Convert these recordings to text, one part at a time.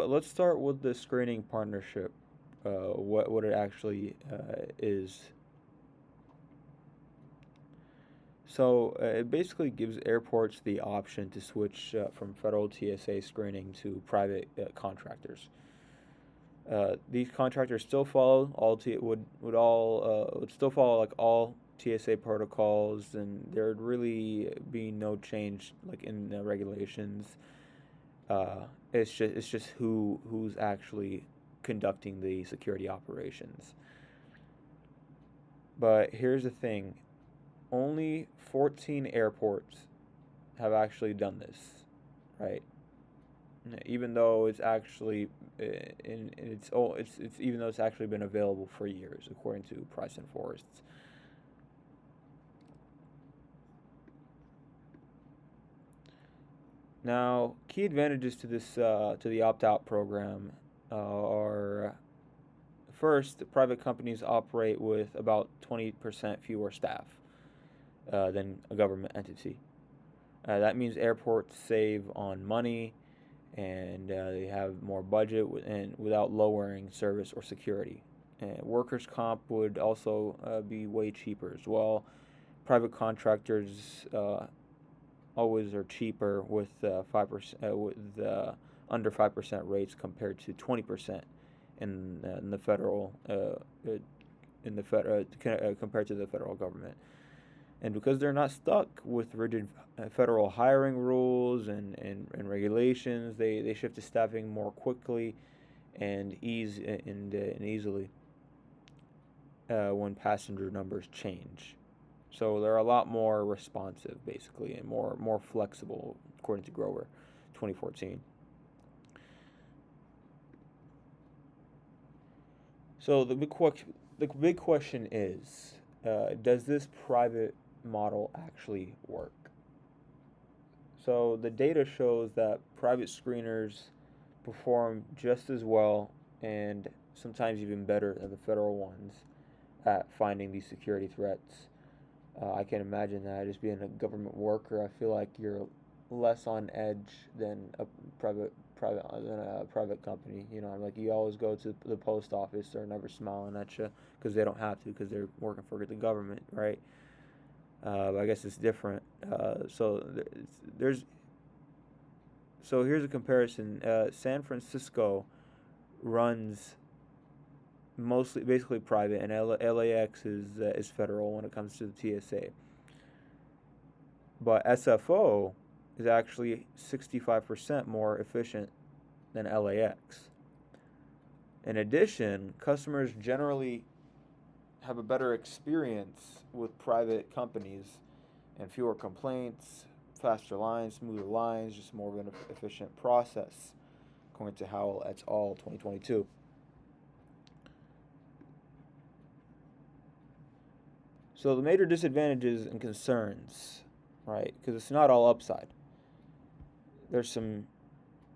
let's start with the screening partnership. What it actually is. So it basically gives airports the option to switch from federal TSA screening to private contractors. These contractors still follow all would still follow like all TSA protocols, and there'd really be no change like in the regulations. It's just who's actually conducting the security operations. But here's the thing: only 14 airports have actually done this, right? Even though it's actually in it's even though it's actually been available for years, according to Price and Forests. Now, key advantages to this to the opt-out program are first, private companies operate with about 20% fewer staff than a government entity. That means airports save on money and they have more budget and without lowering service or security. Workers' comp would also be way cheaper as well. Private contractors always are cheaper with 5% with under 5% rates compared to 20% in the federal compared to the federal government. And because they're not stuck with rigid federal hiring rules and regulations, they shift to staffing more quickly and easily when passenger numbers change. So they're a lot more responsive, basically, and more flexible, according to Grover, 2014. So the big question is, does this private model actually work? So the data shows that private screeners perform just as well and sometimes even better than the federal ones at finding these security threats. I can imagine that just being a government worker, I feel like you're less on edge than a private company. You know, like you always go to the post office; they're never smiling at you because they don't have to because they're working for the government, right? But I guess it's different. There's so here's a comparison. San Francisco runs mostly basically private, and LAX is federal when it comes to the TSA. But SFO is actually 65% more efficient than LAX. In addition, customers generally have a better experience with private companies and fewer complaints, faster lines, smoother lines, just more of an efficient process, according to Howell et al. 2022. So the major disadvantages and concerns, right? Because it's not all upside. There's some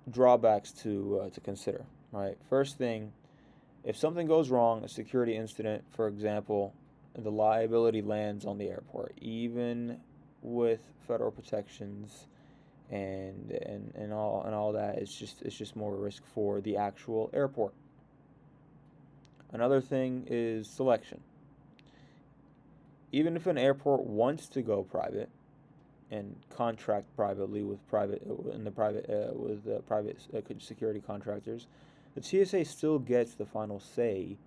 drawbacks to consider, right? First thing, if something goes wrong, a security incident, for example, the liability lands on the airport, even with federal protections and all that. It's just more risk for the actual airport. Another thing is selection. Even if an airport wants to go private and contract privately with private security contractors, the TSA still gets the final say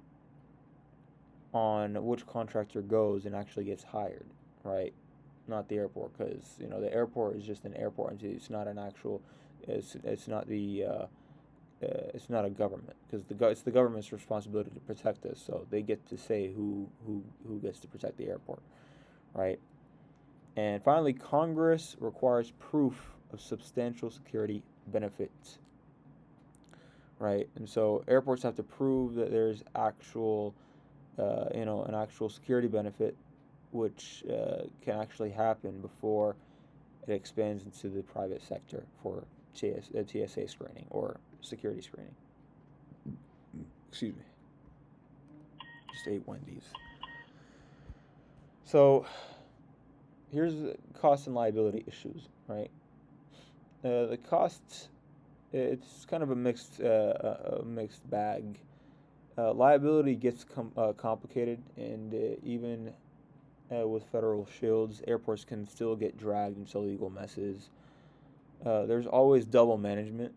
on which contractor goes and actually gets hired, right? Not the airport, because the airport is just an airport entity. It's not an actual. It's not the. It's not a government, because it's the government's responsibility to protect us. So they get to say who gets to protect the airport, right? And finally, Congress requires proof of substantial security benefits, right? And so airports have to prove that there's an actual security benefit, which can actually happen before it expands into the private sector for TSA screening or security screening. Excuse me. Just ate Wendy's. So here's the cost and liability issues, right? The costs it's kind of a mixed bag. Liability gets complicated, and even with federal shields, airports can still get dragged into legal messes. There's always double management,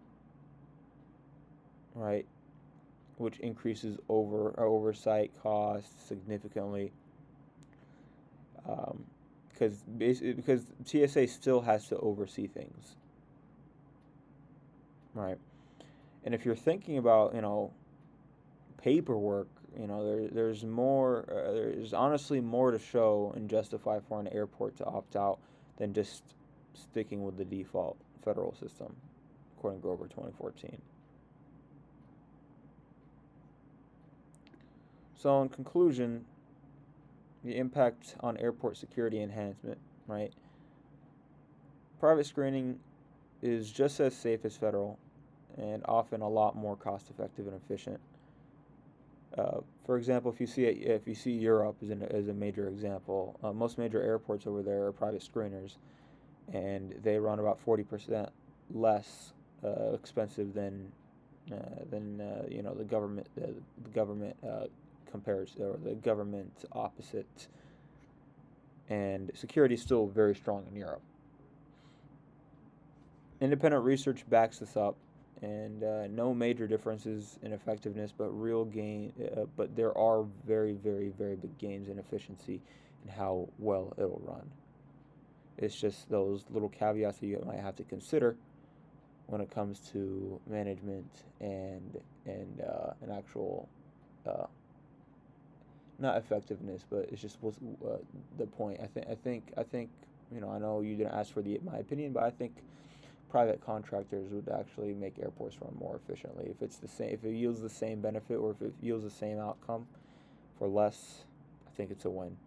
right, which increases oversight costs significantly. Because TSA still has to oversee things, right? And if you're thinking about paperwork, there's honestly more to show and justify for an airport to opt out than just sticking with the default federal system, according to Grover 2014. So in conclusion, the impact on airport security enhancement, right? Private screening is just as safe as federal and often a lot more cost effective and efficient. For example, if you see Europe as a major example, most major airports over there are private screeners, and they run about 40% less expensive than the government compares, or the government opposite. And security is still very strong in Europe. Independent research backs this up, and no major differences in effectiveness, but real gain. But there are very, very, very big gains in efficiency and how well it'll run. It's just those little caveats that you might have to consider when it comes to management and an actual uh, not effectiveness, but it's just what's the point. I think I know you didn't ask for my opinion, but I think private contractors would actually make airports run more efficiently if it's the same, if it yields the same benefit, or if it yields the same outcome for less. I think it's a win.